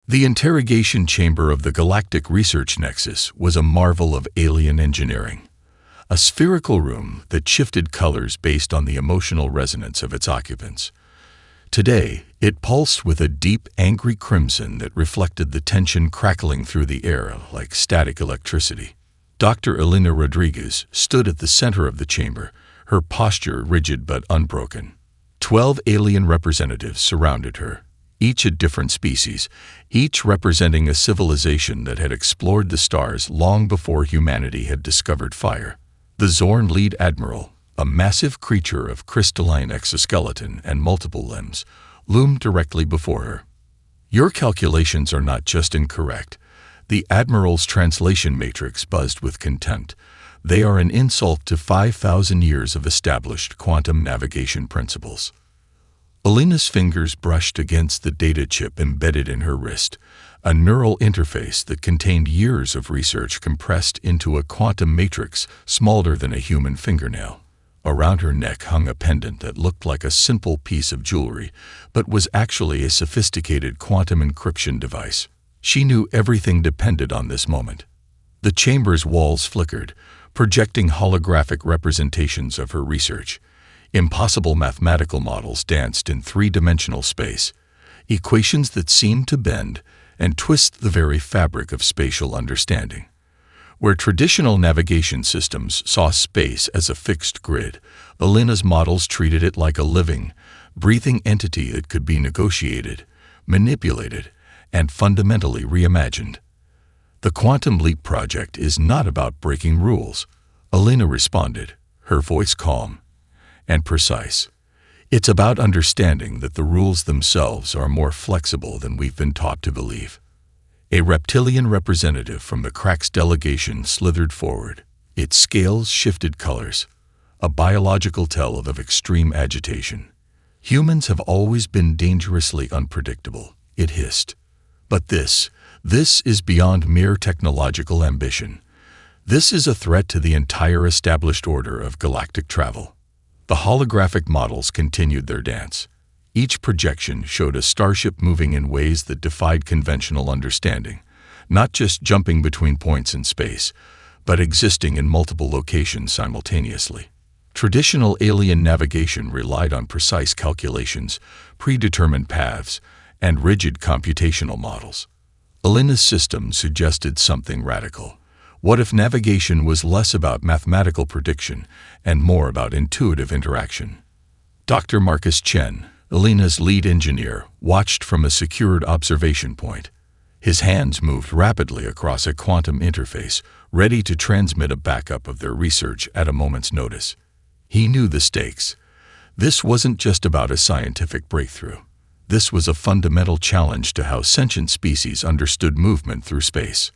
The interrogation chamber of the Galactic Research Nexus was a marvel of alien engineering. A spherical room that shifted colors based on the emotional resonance of its occupants. Today, it pulsed with a deep, angry crimson that reflected the tension crackling through the air like static electricity. Dr. Elena Rodriguez stood at the center of the chamber, her posture rigid but unbroken. 12 alien representatives surrounded her, each a different species, each representing a civilization that had explored the stars long before humanity had discovered fire. The Zorn lead admiral, a massive creature of crystalline exoskeleton and multiple limbs, loomed directly before her. "Your calculations are not just incorrect." The admiral's translation matrix buzzed with contempt. "They are an insult to 5,000 years of established quantum navigation principles." Elena's fingers brushed against the data chip embedded in her wrist, a neural interface that contained years of research compressed into a quantum matrix smaller than a human fingernail. Around her neck hung a pendant that looked like a simple piece of jewelry, but was actually a sophisticated quantum encryption device. She knew everything depended on this moment. The chamber's walls flickered, projecting holographic representations of her research. Impossible mathematical models danced in three-dimensional space, equations that seemed to bend and twist the very fabric of spatial understanding. Where traditional navigation systems saw space as a fixed grid, Elena's models treated it like a living, breathing entity that could be negotiated, manipulated, and fundamentally reimagined. "The Quantum Leap Project is not about breaking rules," Elena responded, her voice calm and precise. "It's about understanding that the rules themselves are more flexible than we've been taught to believe." A reptilian representative from the Crax delegation slithered forward. Its scales shifted colors, a biological tell of extreme agitation. "Humans have always been dangerously unpredictable," it hissed. "But this is beyond mere technological ambition. This is a threat to the entire established order of galactic travel." The holographic models continued their dance. Each projection showed a starship moving in ways that defied conventional understanding, not just jumping between points in space, but existing in multiple locations simultaneously. Traditional alien navigation relied on precise calculations, predetermined paths, and rigid computational models. Elena's system suggested something radical. What if navigation was less about mathematical prediction and more about intuitive interaction? Dr. Marcus Chen, Elena's lead engineer, watched from a secured observation point. His hands moved rapidly across a quantum interface, ready to transmit a backup of their research at a moment's notice. He knew the stakes. This wasn't just about a scientific breakthrough. This was a fundamental challenge to how sentient species understood movement through space.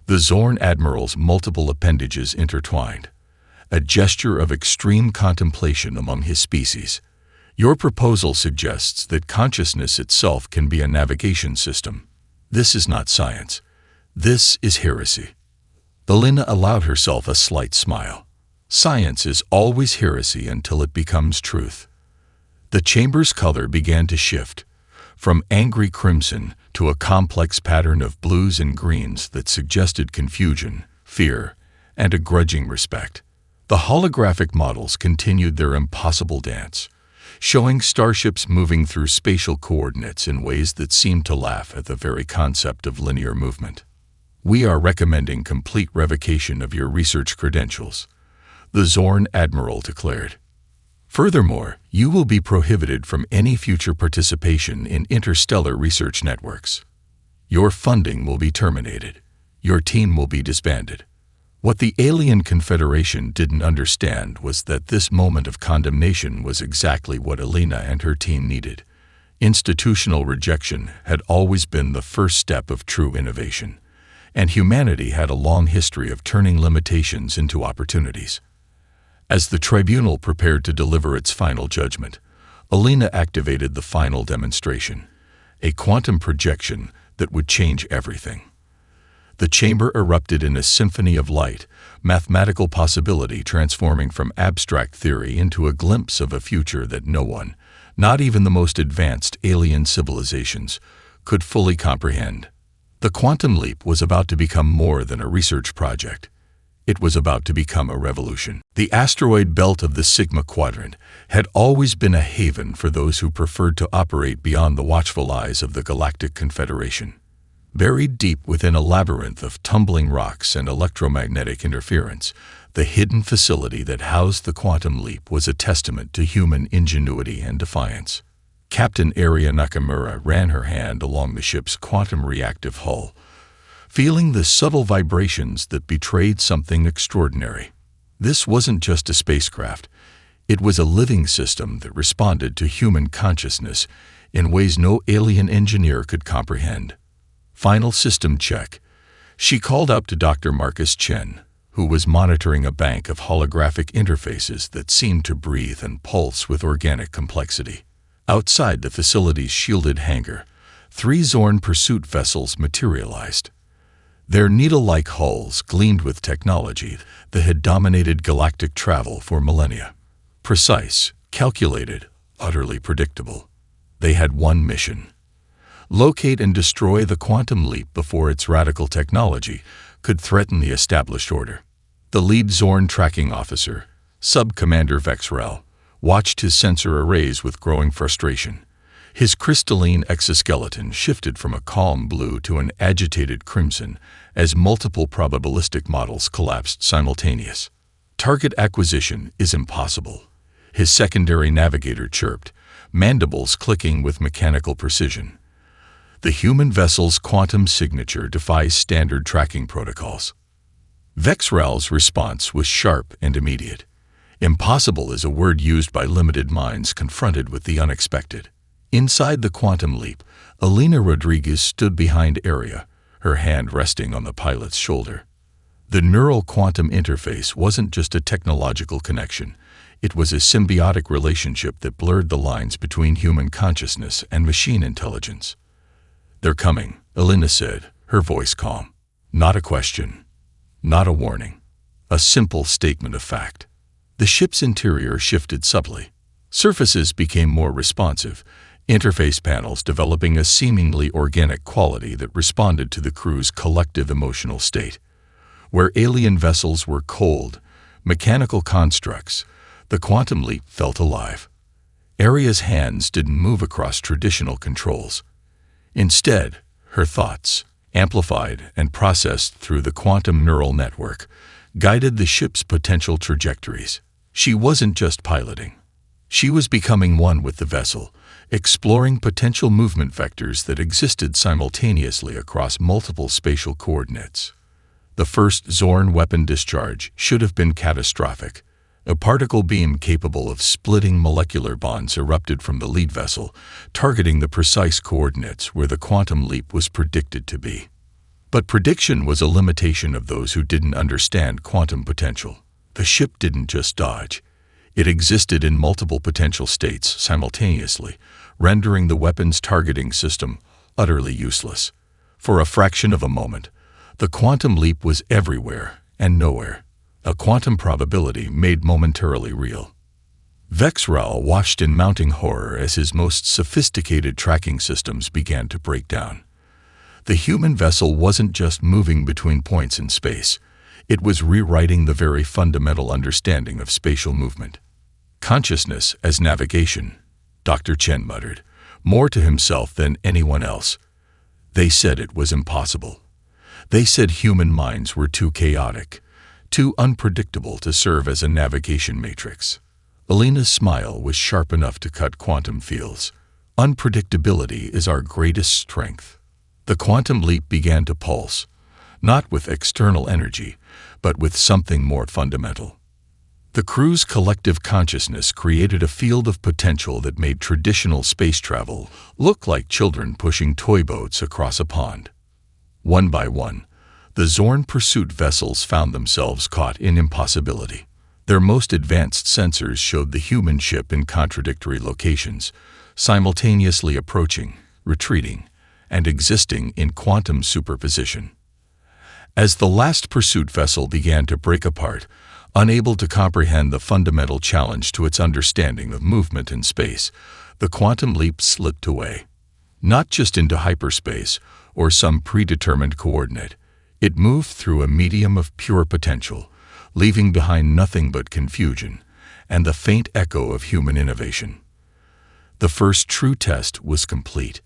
The Zorn Admiral's multiple appendages intertwined, a gesture of extreme contemplation among his species. "Your proposal suggests that consciousness itself can be a navigation system. This is not science. This is heresy." Elena allowed herself a slight smile. Science is always heresy until it becomes truth. The chamber's color began to shift, from angry crimson to a complex pattern of blues and greens that suggested confusion, fear, and a grudging respect. The holographic models continued their impossible dance, showing starships moving through spatial coordinates in ways that seemed to laugh at the very concept of linear movement. "We are recommending complete revocation of your research credentials," the Zorn Admiral declared. "Furthermore, you will be prohibited from any future participation in interstellar research networks. Your funding will be terminated. Your team will be disbanded." What the Alien Confederation didn't understand was that this moment of condemnation was exactly what Elena and her team needed. Institutional rejection had always been the first step of true innovation, and humanity had a long history of turning limitations into opportunities. As the tribunal prepared to deliver its final judgment, Elena activated the final demonstration, a quantum projection that would change everything. The chamber erupted in a symphony of light, mathematical possibility transforming from abstract theory into a glimpse of a future that no one, not even the most advanced alien civilizations, could fully comprehend. The quantum leap was about to become more than a research project. It was about to become a revolution. The asteroid belt of the Sigma Quadrant had always been a haven for those who preferred to operate beyond the watchful eyes of the Galactic Confederation. Buried deep within a labyrinth of tumbling rocks and electromagnetic interference, the hidden facility that housed the quantum leap was a testament to human ingenuity and defiance. Captain Aria Nakamura ran her hand along the ship's quantum reactive hull, feeling the subtle vibrations that betrayed something extraordinary. This wasn't just a spacecraft. It was a living system that responded to human consciousness in ways no alien engineer could comprehend. Final system check. She called up to Dr. Marcus Chen, who was monitoring a bank of holographic interfaces that seemed to breathe and pulse with organic complexity. Outside the facility's shielded hangar, 3 Zorn pursuit vessels materialized. Their needle-like hulls gleamed with technology that had dominated galactic travel for millennia. Precise, calculated, utterly predictable. They had one mission: locate and destroy the quantum leap before its radical technology could threaten the established order. The lead Zorn tracking officer, Sub-Commander Vexrel, watched his sensor arrays with growing frustration. His crystalline exoskeleton shifted from a calm blue to an agitated crimson as multiple probabilistic models collapsed simultaneous. Target acquisition is impossible, his secondary navigator chirped, mandibles clicking with mechanical precision. The human vessel's quantum signature defies standard tracking protocols. Vexral's response was sharp and immediate. Impossible is a word used by limited minds confronted with the unexpected. Inside the quantum leap, Alina Rodriguez stood behind Aria, her hand resting on the pilot's shoulder. The neural quantum interface wasn't just a technological connection. It was a symbiotic relationship that blurred the lines between human consciousness and machine intelligence. "They're coming," Alina said, her voice calm. Not a question, not a warning, a simple statement of fact. The ship's interior shifted subtly. Surfaces became more responsive, interface panels developing a seemingly organic quality that responded to the crew's collective emotional state. Where alien vessels were cold, mechanical constructs, the quantum leap felt alive. Aria's hands didn't move across traditional controls. Instead, her thoughts, amplified and processed through the quantum neural network, guided the ship's potential trajectories. She wasn't just piloting. She was becoming one with the vessel, exploring potential movement vectors that existed simultaneously across multiple spatial coordinates. The first Zorn weapon discharge should have been catastrophic. A particle beam capable of splitting molecular bonds erupted from the lead vessel, targeting the precise coordinates where the quantum leap was predicted to be. But prediction was a limitation of those who didn't understand quantum potential. The ship didn't just dodge. It existed in multiple potential states simultaneously, rendering the weapon's targeting system utterly useless. For a fraction of a moment, the quantum leap was everywhere and nowhere, a quantum probability made momentarily real. Vexrel watched in mounting horror as his most sophisticated tracking systems began to break down. The human vessel wasn't just moving between points in space. It was rewriting the very fundamental understanding of spatial movement. Consciousness as navigation, Dr. Chen muttered, more to himself than anyone else. They said it was impossible. They said human minds were too chaotic, too unpredictable to serve as a navigation matrix. Alina's smile was sharp enough to cut quantum fields. Unpredictability is our greatest strength. The quantum leap began to pulse, not with external energy, but with something more fundamental. The crew's collective consciousness created a field of potential that made traditional space travel look like children pushing toy boats across a pond. One by one, the Zorn pursuit vessels found themselves caught in impossibility. Their most advanced sensors showed the human ship in contradictory locations, simultaneously approaching, retreating, and existing in quantum superposition. As the last pursuit vessel began to break apart, unable to comprehend the fundamental challenge to its understanding of movement in space, the quantum leap slipped away. not just into hyperspace or some predetermined coordinate. It moved through a medium of pure potential, leaving behind nothing but confusion and the faint echo of human innovation. The first true test was complete,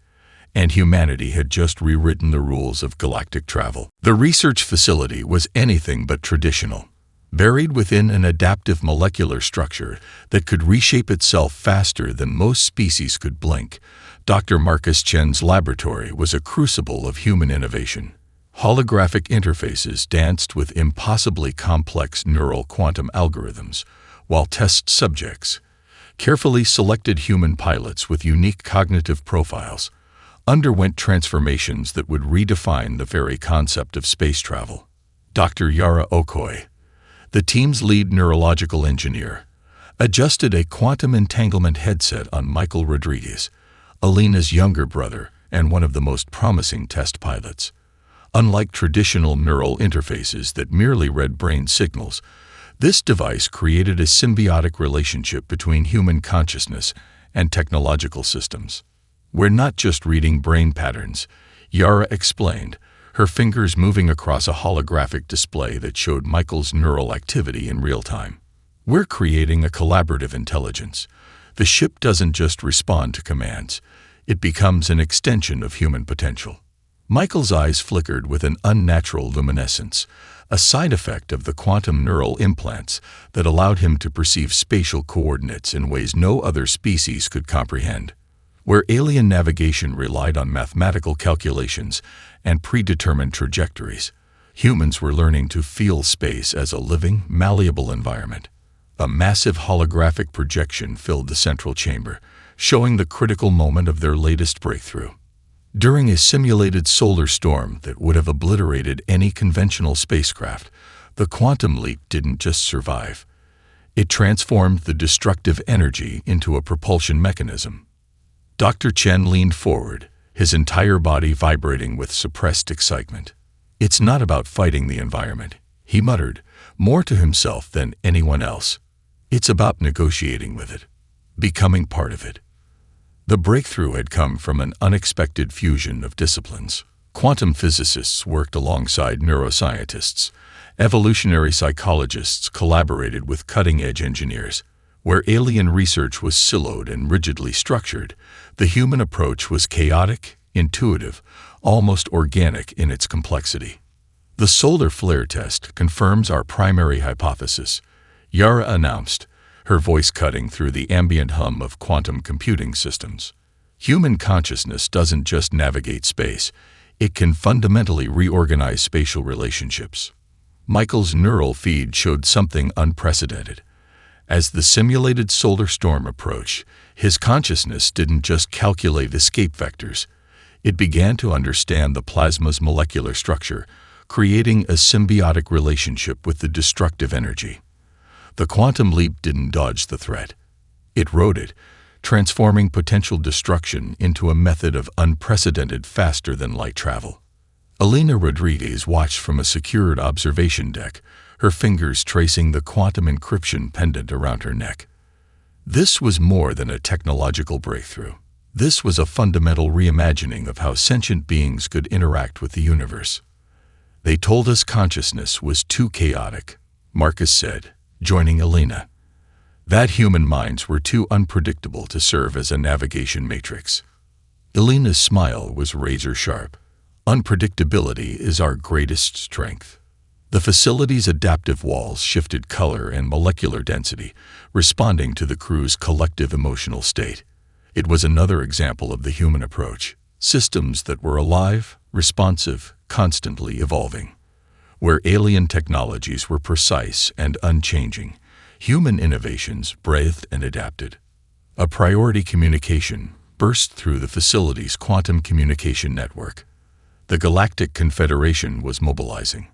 and humanity had just rewritten the rules of galactic travel. The research facility was anything but traditional. Buried within an adaptive molecular structure that could reshape itself faster than most species could blink, Dr. Marcus Chen's laboratory was a crucible of human innovation. Holographic interfaces danced with impossibly complex neural quantum algorithms, while test subjects, carefully selected human pilots with unique cognitive profiles, underwent transformations that would redefine the very concept of space travel. Dr. Yara Okoye, the team's lead neurological engineer, adjusted a quantum entanglement headset on Michael Rodriguez, Alina's younger brother and one of the most promising test pilots. Unlike traditional neural interfaces that merely read brain signals, this device created a symbiotic relationship between human consciousness and technological systems. "We're not just reading brain patterns," Yara explained, her fingers moving across a holographic display that showed Michael's neural activity in real time. "We're creating a collaborative intelligence. The ship doesn't just respond to commands, it becomes an extension of human potential." Michael's eyes flickered with an unnatural luminescence, a side effect of the quantum neural implants that allowed him to perceive spatial coordinates in ways no other species could comprehend. Where alien navigation relied on mathematical calculations and predetermined trajectories, humans were learning to feel space as a living, malleable environment. A massive holographic projection filled the central chamber, showing the critical moment of their latest breakthrough. During a simulated solar storm that would have obliterated any conventional spacecraft, the quantum leap didn't just survive. It transformed the destructive energy into a propulsion mechanism. Dr. Chen leaned forward, his entire body vibrating with suppressed excitement. "It's not about fighting the environment," he muttered, more to himself than anyone else. "It's about negotiating with it, becoming part of it." The breakthrough had come from an unexpected fusion of disciplines. Quantum physicists worked alongside neuroscientists. Evolutionary psychologists collaborated with cutting-edge engineers. Where alien research was siloed and rigidly structured, the human approach was chaotic, intuitive, almost organic in its complexity. "The solar flare test confirms our primary hypothesis," Yara announced, her voice cutting through the ambient hum of quantum computing systems. "Human consciousness doesn't just navigate space, it can fundamentally reorganize spatial relationships." Michael's neural feed showed something unprecedented. As the simulated solar storm approached, his consciousness didn't just calculate escape vectors. It began to understand the plasma's molecular structure, creating a symbiotic relationship with the destructive energy. The quantum leap didn't dodge the threat. It rode it, transforming potential destruction into a method of unprecedented faster-than-light travel. Alina Rodriguez watched from a secured observation deck, her fingers tracing the quantum encryption pendant around her neck. This was more than a technological breakthrough. This was a fundamental reimagining of how sentient beings could interact with the universe. "They told us consciousness was too chaotic," Marcus said, joining Alina. "That human minds were too unpredictable to serve as a navigation matrix." Alina's smile was razor-sharp. "Unpredictability is our greatest strength." The facility's adaptive walls shifted color and molecular density, responding to the crew's collective emotional state. It was another example of the human approach, systems that were alive, responsive, constantly evolving. Where alien technologies were precise and unchanging, human innovations breathed and adapted. A priority communication burst through the facility's quantum communication network. The Galactic Confederation was mobilizing.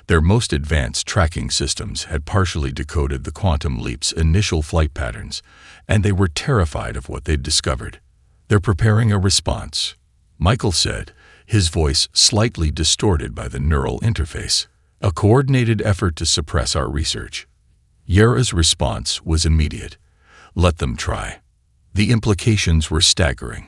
Their most advanced tracking systems had partially decoded the quantum leap's initial flight patterns, and they were terrified of what they'd discovered. "They're preparing a response," Michael said, his voice slightly distorted by the neural interface. "A coordinated effort to suppress our research." Yara's response was immediate. "Let them try." The implications were staggering.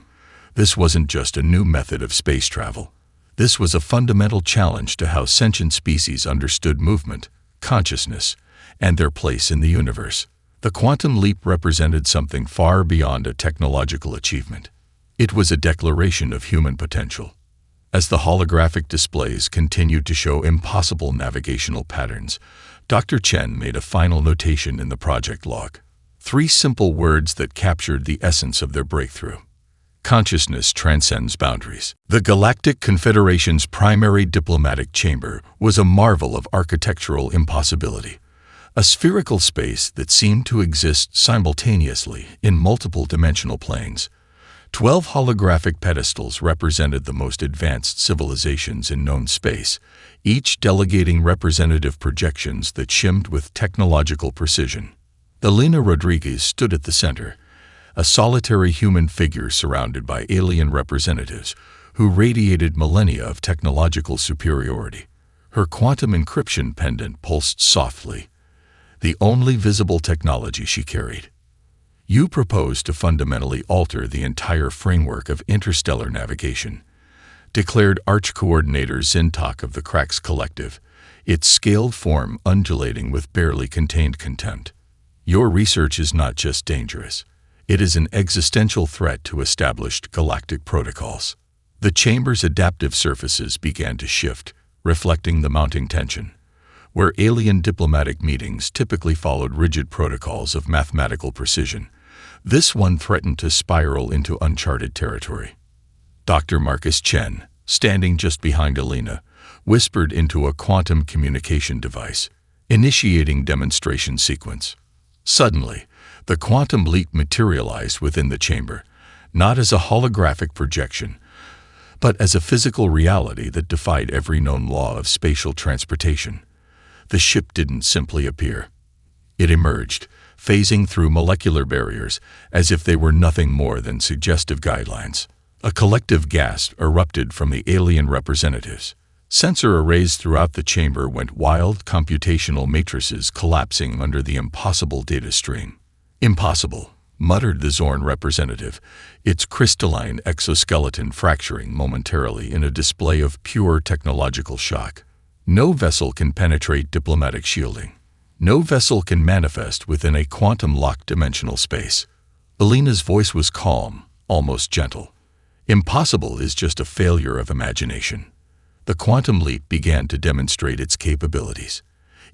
This wasn't just a new method of space travel. This was a fundamental challenge to how sentient species understood movement, consciousness, and their place in the universe. The quantum leap represented something far beyond a technological achievement. It was a declaration of human potential. As the holographic displays continued to show impossible navigational patterns, Dr. Chen made a final notation in the project log. 3 simple words that captured the essence of their breakthrough. Consciousness transcends boundaries. The Galactic Confederation's primary diplomatic chamber was a marvel of architectural impossibility. A spherical space that seemed to exist simultaneously in multiple dimensional planes. 12 holographic pedestals represented the most advanced civilizations in known space, each delegating representative projections that shimmed with technological precision. Elena Rodriguez stood at the center, a solitary human figure surrounded by alien representatives who radiated millennia of technological superiority. Her quantum encryption pendant pulsed softly, the only visible technology she carried. You propose to fundamentally alter the entire framework of interstellar navigation, declared Arch Coordinator Zintok of the Cracks Collective, its scaled form undulating with barely contained contempt. Your research is not just dangerous. It is an existential threat to established galactic protocols. The chamber's adaptive surfaces began to shift, reflecting the mounting tension. Where alien diplomatic meetings typically followed rigid protocols of mathematical precision, this one threatened to spiral into uncharted territory. Dr. Marcus Chen, standing just behind Elena, whispered into a quantum communication device, initiating demonstration sequence. Suddenly, the quantum leap materialized within the chamber, not as a holographic projection, but as a physical reality that defied every known law of spatial transportation. The ship didn't simply appear. It emerged, phasing through molecular barriers as if they were nothing more than suggestive guidelines. A collective gasp erupted from the alien representatives. Sensor arrays throughout the chamber went wild, computational matrices collapsing under the impossible data stream. Impossible, muttered the Zorn representative, its crystalline exoskeleton fracturing momentarily in a display of pure technological shock. No vessel can penetrate diplomatic shielding. No vessel can manifest within a quantum-locked dimensional space. Elena's voice was calm, almost gentle. Impossible is just a failure of imagination. The quantum leap began to demonstrate its capabilities.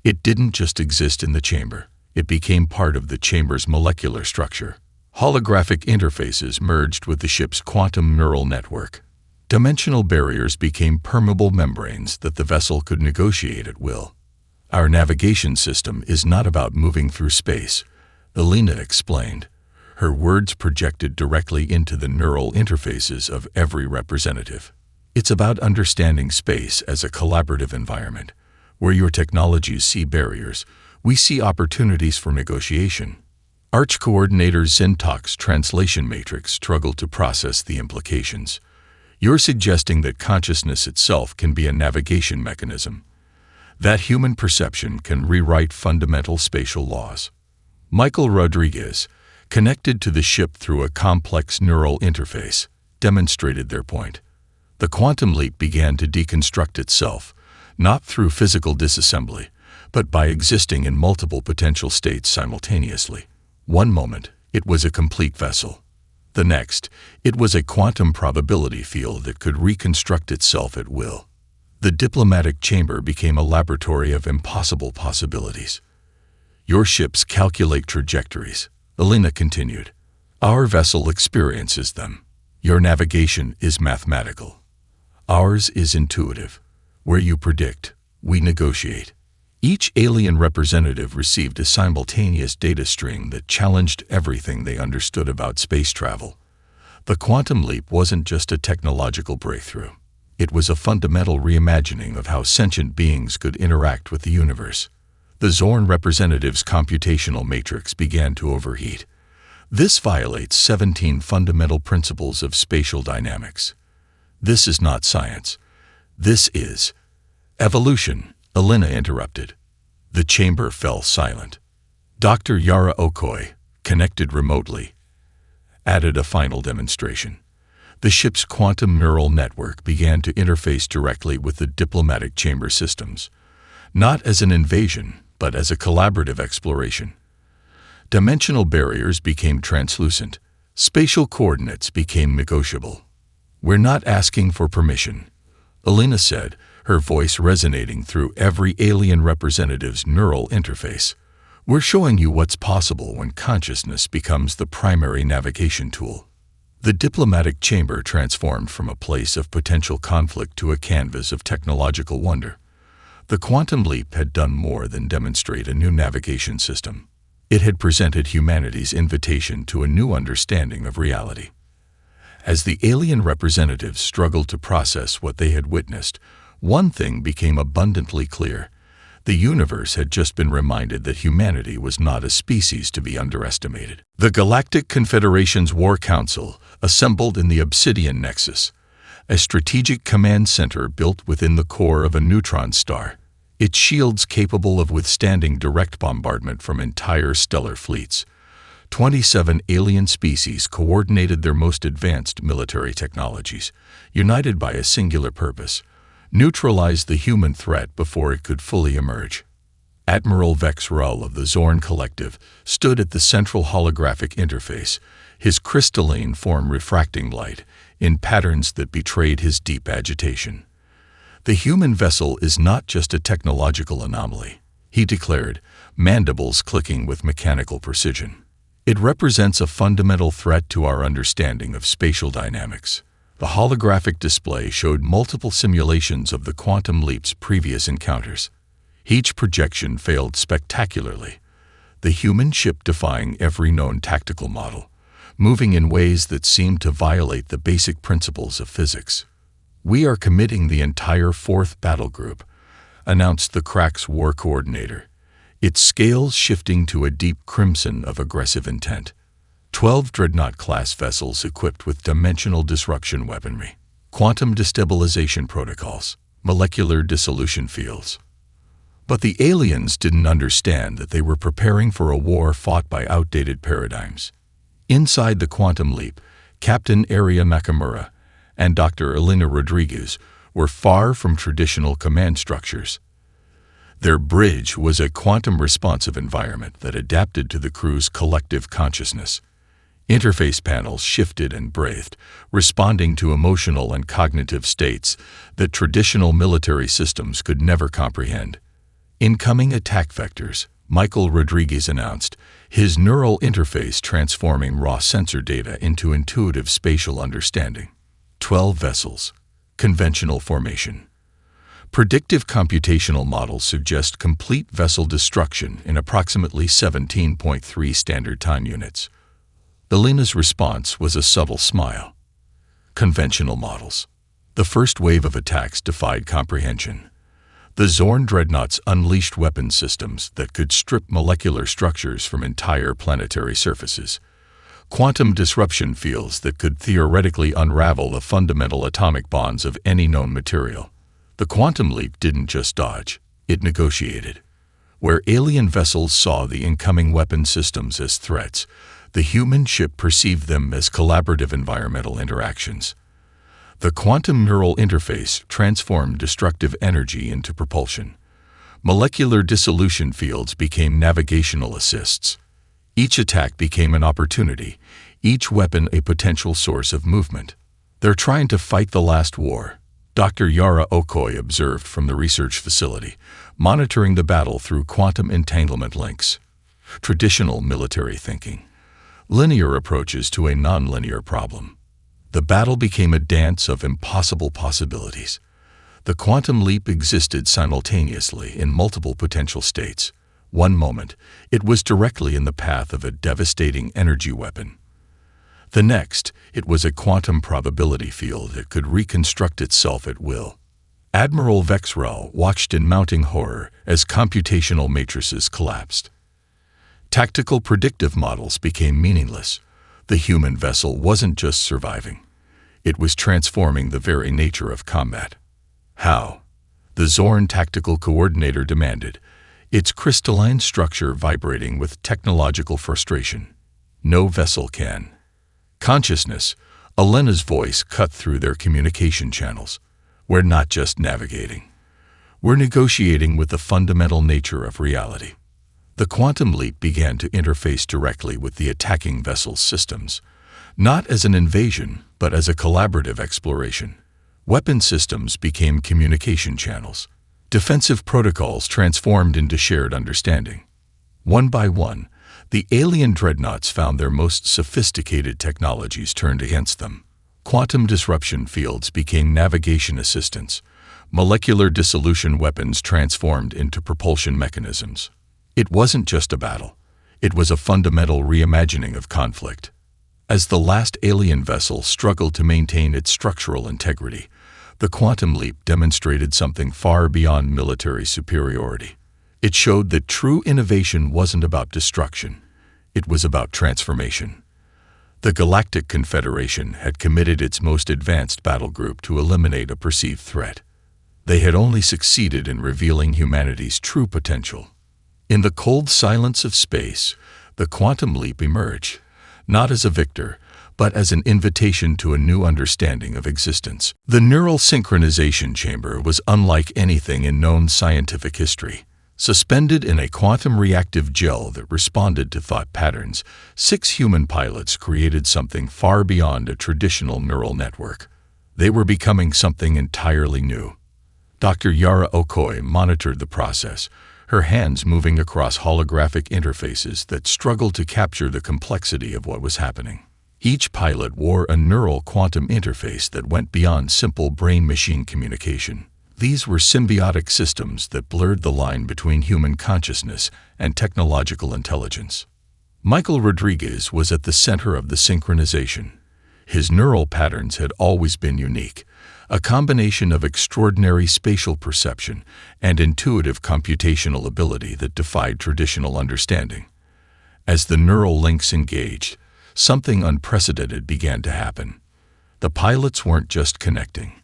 It didn't just exist in the chamber. It became part of the chamber's molecular structure. Holographic interfaces merged with the ship's quantum neural network. Dimensional barriers became permeable membranes that the vessel could negotiate at will. Our navigation system is not about moving through space, Elena explained. Her words projected directly into the neural interfaces of every representative. It's about understanding space as a collaborative environment. Where your technologies see barriers, we see opportunities for negotiation. Arch Coordinator Zintok's translation matrix struggled to process the implications. You're suggesting that consciousness itself can be a navigation mechanism. That human perception can rewrite fundamental spatial laws. Michael Rodriguez, connected to the ship through a complex neural interface, demonstrated their point. The quantum leap began to deconstruct itself, not through physical disassembly, but by existing in multiple potential states simultaneously. One moment, it was a complete vessel. The next, it was a quantum probability field that could reconstruct itself at will. The diplomatic chamber became a laboratory of impossible possibilities. Your ships calculate trajectories, Elena continued. Our vessel experiences them. Your navigation is mathematical. Ours is intuitive. Where you predict, we negotiate. Each alien representative received a simultaneous data stream that challenged everything they understood about space travel. The quantum leap wasn't just a technological breakthrough. It was a fundamental reimagining of how sentient beings could interact with the universe. The Zorn representative's computational matrix began to overheat. This violates 17 fundamental principles of spatial dynamics. This is not science. This is evolution, Elena interrupted. The chamber fell silent. Dr. Yara Okoi, connected remotely, added a final demonstration. The ship's quantum neural network began to interface directly with the diplomatic chamber systems, not as an invasion, but as a collaborative exploration. Dimensional barriers became translucent. Spatial coordinates became negotiable. "We're not asking for permission," Elena said, her voice resonating through every alien representative's neural interface. "We're showing you what's possible when consciousness becomes the primary navigation tool." The diplomatic chamber transformed from a place of potential conflict to a canvas of technological wonder. The quantum leap had done more than demonstrate a new navigation system. It had presented humanity's invitation to a new understanding of reality. As the alien representatives struggled to process what they had witnessed, one thing became abundantly clear. The universe had just been reminded that humanity was not a species to be underestimated. The Galactic Confederation's War Council assembled in the Obsidian Nexus, a strategic command center built within the core of a neutron star, its shields capable of withstanding direct bombardment from entire stellar fleets. 27 alien species coordinated their most advanced military technologies, united by a singular purpose: neutralize the human threat before it could fully emerge. Admiral Vex Rull of the Zorn Collective stood at the central holographic interface, his crystalline form refracting light in patterns that betrayed his deep agitation. "The human vessel is not just a technological anomaly," he declared, mandibles clicking with mechanical precision. "It represents a fundamental threat to our understanding of spatial dynamics." The holographic display showed multiple simulations of the quantum leap's previous encounters. Each projection failed spectacularly, the human ship defying every known tactical model, moving in ways that seemed to violate the basic principles of physics. "We are committing the entire 4th Battle Group," announced the Crack's war coordinator, its scales shifting to a deep crimson of aggressive intent. 12 Dreadnought-class vessels equipped with dimensional disruption weaponry, quantum destabilization protocols, molecular dissolution fields. But the aliens didn't understand that they were preparing for a war fought by outdated paradigms. Inside the quantum leap, Captain Aria Nakamura and Dr. Elena Rodriguez were far from traditional command structures. Their bridge was a quantum-responsive environment that adapted to the crew's collective consciousness. Interface panels shifted and breathed, responding to emotional and cognitive states that traditional military systems could never comprehend. "Incoming attack vectors," Michael Rodriguez announced, his neural interface transforming raw sensor data into intuitive spatial understanding. 12 vessels. Conventional formation. Predictive computational models suggest complete vessel destruction in approximately 17.3 standard time units. Elena's response was a subtle smile. Conventional models. The first wave of attacks defied comprehension. The Zorn dreadnoughts unleashed weapon systems that could strip molecular structures from entire planetary surfaces. Quantum disruption fields that could theoretically unravel the fundamental atomic bonds of any known material. The quantum leap didn't just dodge, it negotiated. Where alien vessels saw the incoming weapon systems as threats, the human ship perceived them as collaborative environmental interactions. The quantum neural interface transformed destructive energy into propulsion. Molecular dissolution fields became navigational assists. Each attack became an opportunity, each weapon a potential source of movement. "They're trying to fight the last war," Dr. Yara Okoye observed from the research facility, monitoring the battle through quantum entanglement links. Traditional military thinking. Linear approaches to a nonlinear problem. The battle became a dance of impossible possibilities. The quantum leap existed simultaneously in multiple potential states. One moment, it was directly in the path of a devastating energy weapon. The next, it was a quantum probability field that could reconstruct itself at will. Admiral Vex Rull watched in mounting horror as computational matrices collapsed. Tactical predictive models became meaningless. The human vessel wasn't just surviving. It was transforming the very nature of combat. "How?" the Zorn tactical coordinator demanded, its crystalline structure vibrating with technological frustration. "No vessel can." Consciousness, Elena's voice cut through their communication channels. "We're not just navigating. We're negotiating with the fundamental nature of reality." The quantum leap began to interface directly with the attacking vessel's systems, not as an invasion, but as a collaborative exploration. Weapon systems became communication channels. Defensive protocols transformed into shared understanding. One by one, the alien dreadnoughts found their most sophisticated technologies turned against them. Quantum disruption fields became navigation assistants. Molecular dissolution weapons transformed into propulsion mechanisms. It wasn't just a battle. It was a fundamental reimagining of conflict. As the last alien vessel struggled to maintain its structural integrity, the quantum leap demonstrated something far beyond military superiority. It showed that true innovation wasn't about destruction. It was about transformation. The Galactic Confederation had committed its most advanced battle group to eliminate a perceived threat. They had only succeeded in revealing humanity's true potential. In the cold silence of space, the quantum leap emerged, not as a victor, but as an invitation to a new understanding of existence. The neural synchronization chamber was unlike anything in known scientific history. Suspended in a quantum reactive gel that responded to thought patterns, 6 human pilots created something far beyond a traditional neural network. They were becoming something entirely new. Dr. Yara Okoye monitored the process, her hands moving across holographic interfaces that struggled to capture the complexity of what was happening. Each pilot wore a neural quantum interface that went beyond simple brain-machine communication. These were symbiotic systems that blurred the line between human consciousness and technological intelligence. Michael Rodriguez was at the center of the synchronization. His neural patterns had always been unique, a combination of extraordinary spatial perception and intuitive computational ability that defied traditional understanding. As the neural links engaged, something unprecedented began to happen. The pilots weren't just connecting.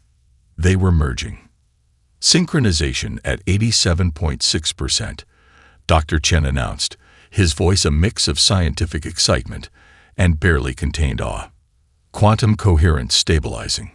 They were merging. Synchronization at 87.6%, Dr. Chen announced, his voice a mix of scientific excitement and barely contained awe. Quantum coherence stabilizing.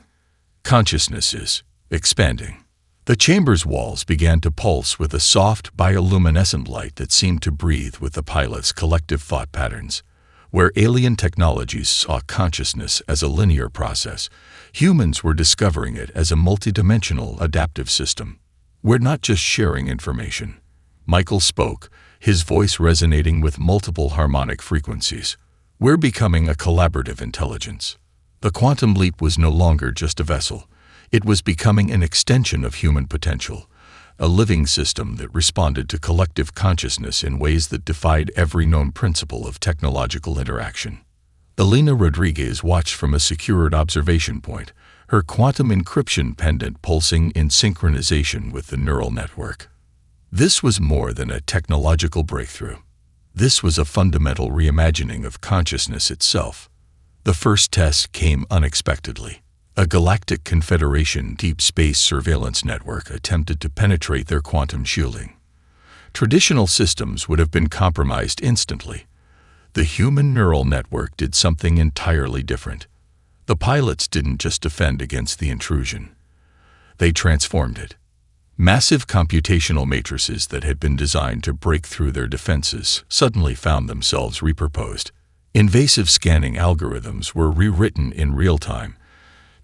Consciousness is expanding. The chamber's walls began to pulse with a soft bioluminescent light that seemed to breathe with the pilots' collective thought patterns. Where alien technologies saw consciousness as a linear process, humans were discovering it as a multidimensional adaptive system. "We're not just sharing information." Michael spoke, his voice resonating with multiple harmonic frequencies. "We're becoming a collaborative intelligence." The quantum leap was no longer just a vessel. It was becoming an extension of human potential, a living system that responded to collective consciousness in ways that defied every known principle of technological interaction. Elena Rodriguez watched from a secured observation point, her quantum encryption pendant pulsing in synchronization with the neural network. This was more than a technological breakthrough. This was a fundamental reimagining of consciousness itself. The first test came unexpectedly. A Galactic Confederation deep space surveillance network attempted to penetrate their quantum shielding. Traditional systems would have been compromised instantly. The human neural network did something entirely different. The pilots didn't just defend against the intrusion. They transformed it. Massive computational matrices that had been designed to break through their defenses suddenly found themselves repurposed. Invasive scanning algorithms were rewritten in real time,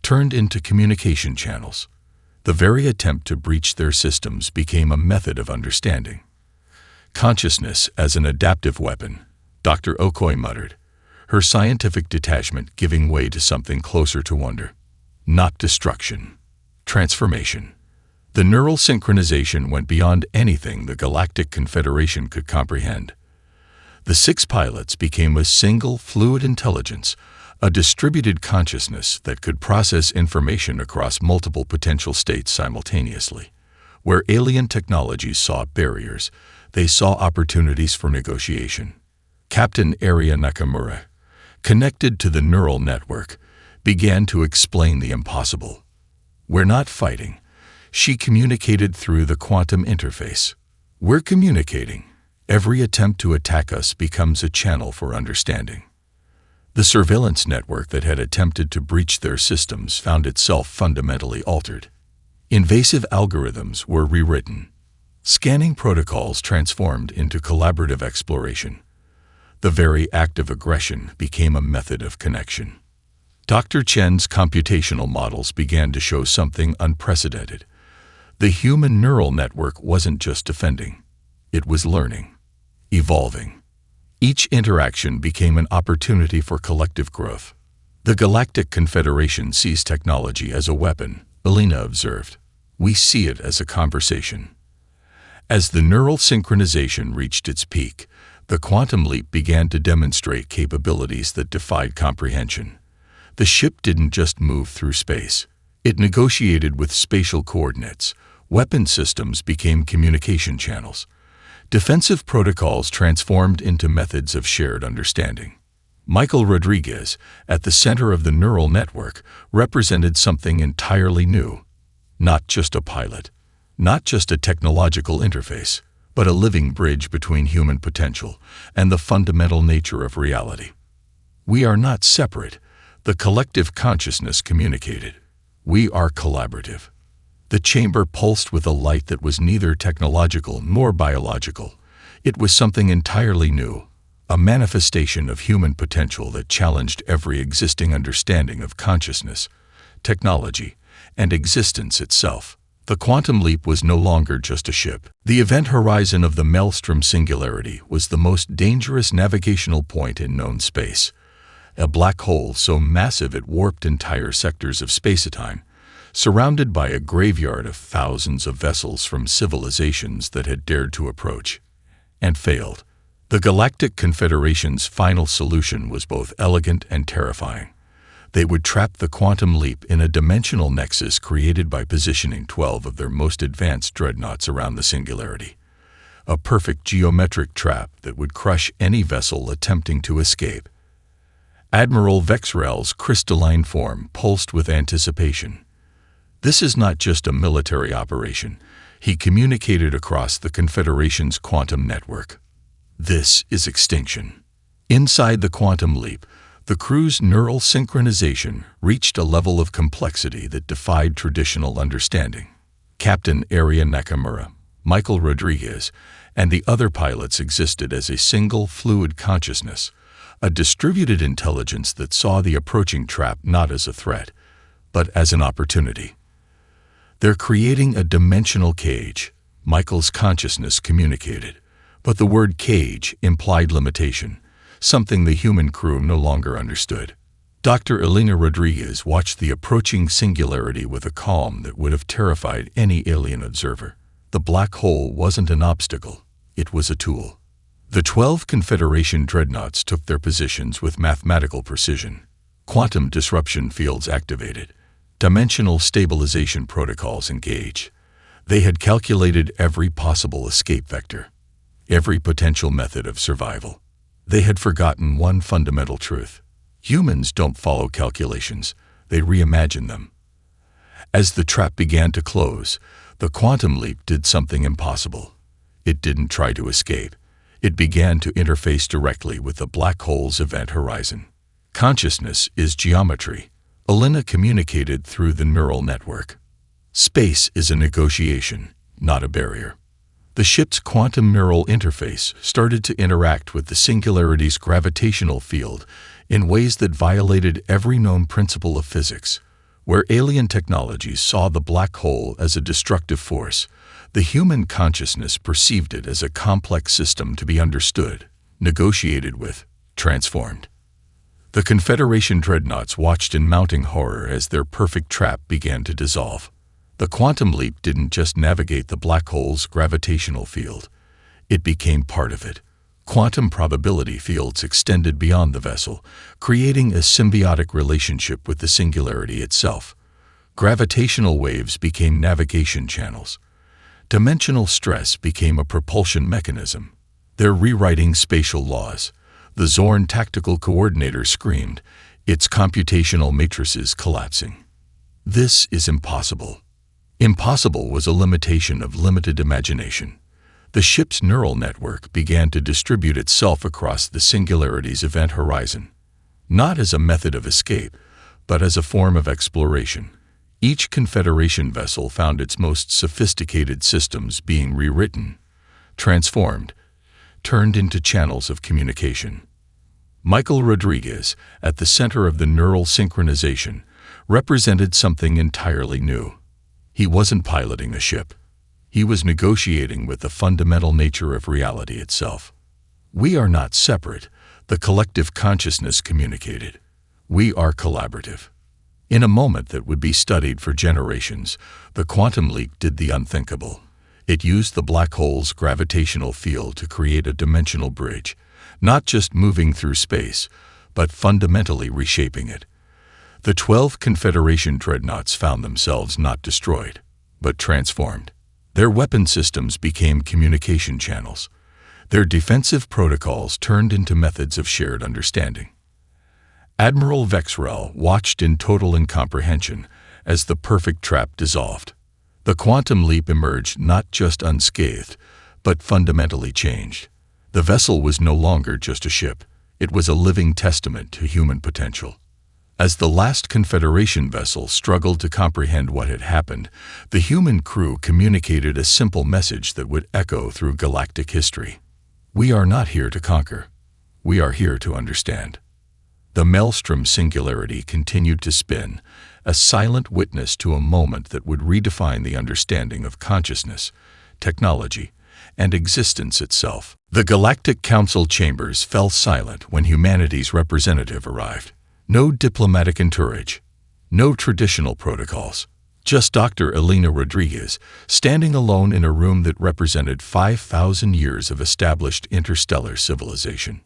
turned into communication channels. The very attempt to breach their systems became a method of understanding. Consciousness as an adaptive weapon, Dr. Okoye muttered, her scientific detachment giving way to something closer to wonder. Not destruction. Transformation. The neural synchronization went beyond anything the Galactic Confederation could comprehend. The 6 pilots became a single fluid intelligence, a distributed consciousness that could process information across multiple potential states simultaneously. Where alien technologies saw barriers, they saw opportunities for negotiation. Captain Aria Nakamura, connected to the neural network, began to explain the impossible. "We're not fighting," she communicated through the quantum interface. "We're communicating. Every attempt to attack us becomes a channel for understanding." The surveillance network that had attempted to breach their systems found itself fundamentally altered. Invasive algorithms were rewritten. Scanning protocols transformed into collaborative exploration. The very act of aggression became a method of connection. Dr. Chen's computational models began to show something unprecedented. The human neural network wasn't just defending. It was learning, evolving. Each interaction became an opportunity for collective growth. The Galactic Confederation sees technology as a weapon, Elena observed. We see it as a conversation. As the neural synchronization reached its peak, the quantum leap began to demonstrate capabilities that defied comprehension. The ship didn't just move through space. It negotiated with spatial coordinates. Weapon systems became communication channels. Defensive protocols transformed into methods of shared understanding. Michael Rodriguez, at the center of the neural network, represented something entirely new. Not just a pilot, not just a technological interface, but a living bridge between human potential and the fundamental nature of reality. We are not separate, the collective consciousness communicated. We are collaborative. The chamber pulsed with a light that was neither technological nor biological. It was something entirely new, a manifestation of human potential that challenged every existing understanding of consciousness, technology, and existence itself. The quantum leap was no longer just a ship. The event horizon of the Maelstrom Singularity was the most dangerous navigational point in known space. A black hole so massive it warped entire sectors of space-time, surrounded by a graveyard of thousands of vessels from civilizations that had dared to approach, and failed. The Galactic Confederation's final solution was both elegant and terrifying. They would trap the quantum leap in a dimensional nexus created by positioning 12 of their most advanced dreadnoughts around the singularity. A perfect geometric trap that would crush any vessel attempting to escape. Admiral Vexrel's crystalline form pulsed with anticipation. This is not just a military operation, he communicated across the Confederation's quantum network. This is extinction. Inside the quantum leap, the crew's neural synchronization reached a level of complexity that defied traditional understanding. Captain Aria Nakamura, Michael Rodriguez, and the other pilots existed as a single fluid consciousness, a distributed intelligence that saw the approaching trap not as a threat, but as an opportunity. They're creating a dimensional cage, Michael's consciousness communicated. But the word cage implied limitation, something the human crew no longer understood. Dr. Elena Rodriguez watched the approaching singularity with a calm that would have terrified any alien observer. The black hole wasn't an obstacle, it was a tool. The 12 Confederation dreadnoughts took their positions with mathematical precision. Quantum disruption fields activated. Dimensional stabilization protocols engaged. They had calculated every possible escape vector, every potential method of survival. They had forgotten one fundamental truth. Humans don't follow calculations, they reimagine them. As the trap began to close, the quantum leap did something impossible. It didn't try to escape. It began to interface directly with the black hole's event horizon. Consciousness is geometry. Elena communicated through the neural network. Space is a negotiation, not a barrier. The ship's quantum neural interface started to interact with the singularity's gravitational field in ways that violated every known principle of physics. Where alien technologies saw the black hole as a destructive force, the human consciousness perceived it as a complex system to be understood, negotiated with, transformed. The Confederation dreadnoughts watched in mounting horror as their perfect trap began to dissolve. The quantum leap didn't just navigate the black hole's gravitational field. It became part of it. Quantum probability fields extended beyond the vessel, creating a symbiotic relationship with the singularity itself. Gravitational waves became navigation channels. Dimensional stress became a propulsion mechanism. They're rewriting spatial laws. The Zorn tactical coordinator screamed, its computational matrices collapsing. This is impossible. Impossible was a limitation of limited imagination. The ship's neural network began to distribute itself across the singularity's event horizon. not as a method of escape, but as a form of exploration. Each Confederation vessel found its most sophisticated systems being rewritten, transformed, turned into channels of communication. Michael Rodriguez, at the center of the neural synchronization, represented something entirely new. He wasn't piloting a ship. He was negotiating with the fundamental nature of reality itself. We are not separate, the collective consciousness communicated. We are collaborative. In a moment that would be studied for generations, the quantum leap did the unthinkable. It used the black hole's gravitational field to create a dimensional bridge, not just moving through space, but fundamentally reshaping it. The 12 Confederation dreadnoughts found themselves not destroyed, but transformed. Their weapon systems became communication channels. Their defensive protocols turned into methods of shared understanding. Admiral Vexrel watched in total incomprehension as the perfect trap dissolved. The quantum leap emerged not just unscathed, but fundamentally changed. The vessel was no longer just a ship. It was a living testament to human potential. As the last Confederation vessel struggled to comprehend what had happened, the human crew communicated a simple message that would echo through galactic history. We are not here to conquer. We are here to understand. The Maelstrom singularity continued to spin, a silent witness to a moment that would redefine the understanding of consciousness, technology, and existence itself. The Galactic Council chambers fell silent when humanity's representative arrived. No diplomatic entourage, no traditional protocols, just Dr. Elena Rodriguez, standing alone in a room that represented 5,000 years of established interstellar civilization.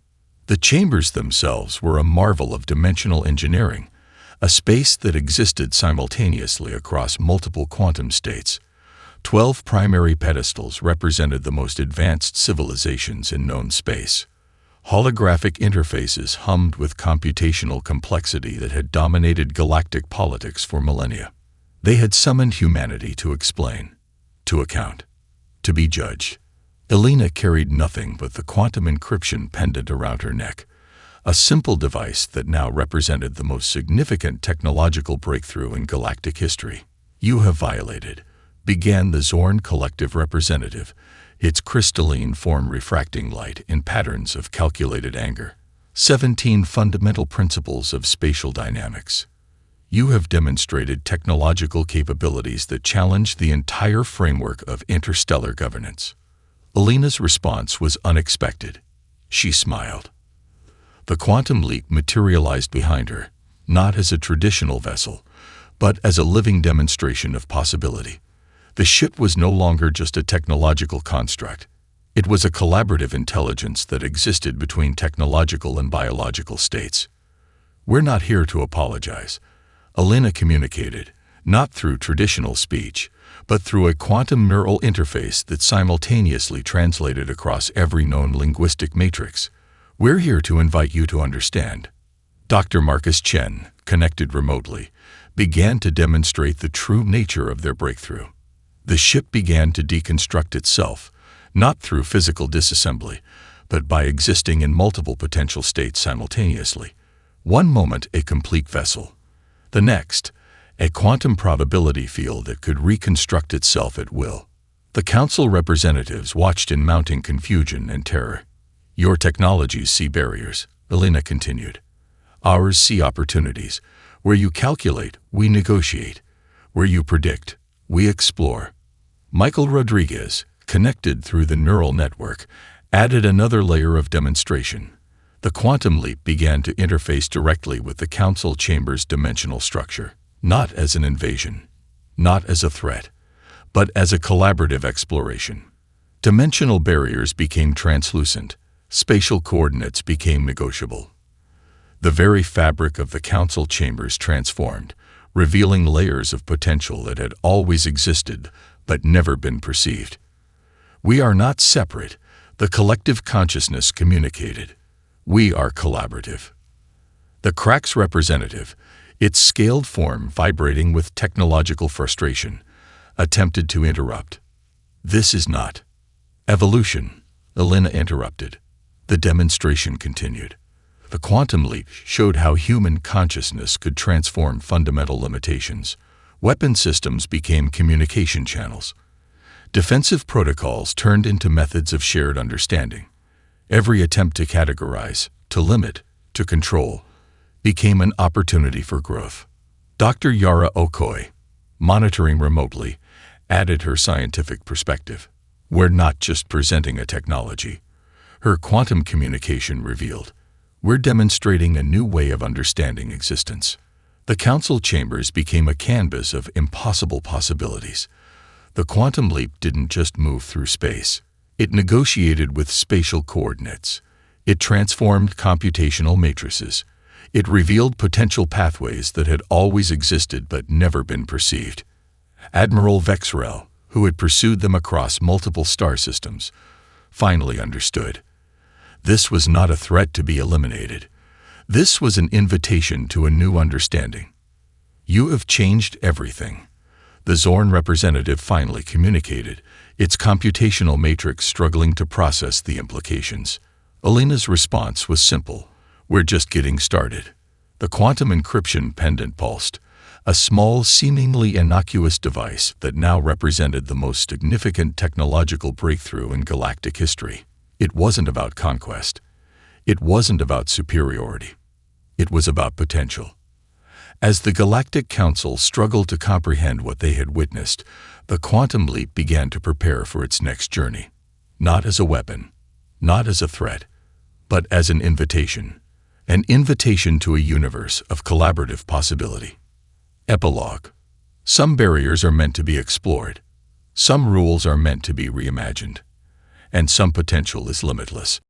The chambers themselves were a marvel of dimensional engineering, a space that existed simultaneously across multiple quantum states. 12 primary pedestals represented the most advanced civilizations in known space. Holographic interfaces hummed with computational complexity that had dominated galactic politics for millennia. They had summoned humanity to explain, to account, to be judged. Elena carried nothing but the quantum encryption pendant around her neck, a simple device that now represented the most significant technological breakthrough in galactic history. You have violated, began the Zorn collective representative, its crystalline form refracting light in patterns of calculated anger. 17 fundamental principles of spatial dynamics. You have demonstrated technological capabilities that challenge the entire framework of interstellar governance. Elena's response was unexpected. She smiled. The quantum leap materialized behind her, not as a traditional vessel, but as a living demonstration of possibility. The ship was no longer just a technological construct. It was a collaborative intelligence that existed between technological and biological states. We're not here to apologize. Elena communicated, not through traditional speech, but through a quantum neural interface that simultaneously translated across every known linguistic matrix. We're here to invite you to understand. Dr. Marcus Chen, connected remotely, began to demonstrate the true nature of their breakthrough. The ship began to deconstruct itself, not through physical disassembly, but by existing in multiple potential states simultaneously. One moment a complete vessel. The next, a quantum probability field that could reconstruct itself at will. The council representatives watched in mounting confusion and terror. Your technologies see barriers, Elena continued. Ours see opportunities. Where you calculate, we negotiate. Where you predict, we explore. Michael Rodriguez, connected through the neural network, added another layer of demonstration. The quantum leap began to interface directly with the council chamber's dimensional structure. Not as an invasion, not as a threat, but as a collaborative exploration. Dimensional barriers became translucent, spatial coordinates became negotiable. The very fabric of the council chambers transformed, revealing layers of potential that had always existed but never been perceived. We are not separate, the collective consciousness communicated. We are collaborative. The Cracks representative, its scaled form vibrating with technological frustration, attempted to interrupt. This is not evolution, Elena interrupted. The demonstration continued. The quantum leap showed how human consciousness could transform fundamental limitations. Weapon systems became communication channels. Defensive protocols turned into methods of shared understanding. Every attempt to categorize, to limit, to control, became an opportunity for growth. Dr. Yara Okoye, monitoring remotely, added her scientific perspective. We're not just presenting a technology. Her quantum communication revealed, we're demonstrating a new way of understanding existence. The council chambers became a canvas of impossible possibilities. The quantum leap didn't just move through space. It negotiated with spatial coordinates. It transformed computational matrices. It revealed potential pathways that had always existed but never been perceived. Admiral Vexrel, who had pursued them across multiple star systems, finally understood. This was not a threat to be eliminated. This was an invitation to a new understanding. You have changed everything. The Zorn representative finally communicated, its computational matrix struggling to process the implications. Alina's response was simple. We're just getting started. The quantum encryption pendant pulsed, a small, seemingly innocuous device that now represented the most significant technological breakthrough in galactic history. It wasn't about conquest. It wasn't about superiority. It was about potential. As the Galactic Council struggled to comprehend what they had witnessed, the quantum leap began to prepare for its next journey. Not as a weapon, not as a threat, but as an invitation to a universe of collaborative possibility. Epilogue. Some barriers are meant to be explored. Some rules are meant to be reimagined. And some potential is limitless.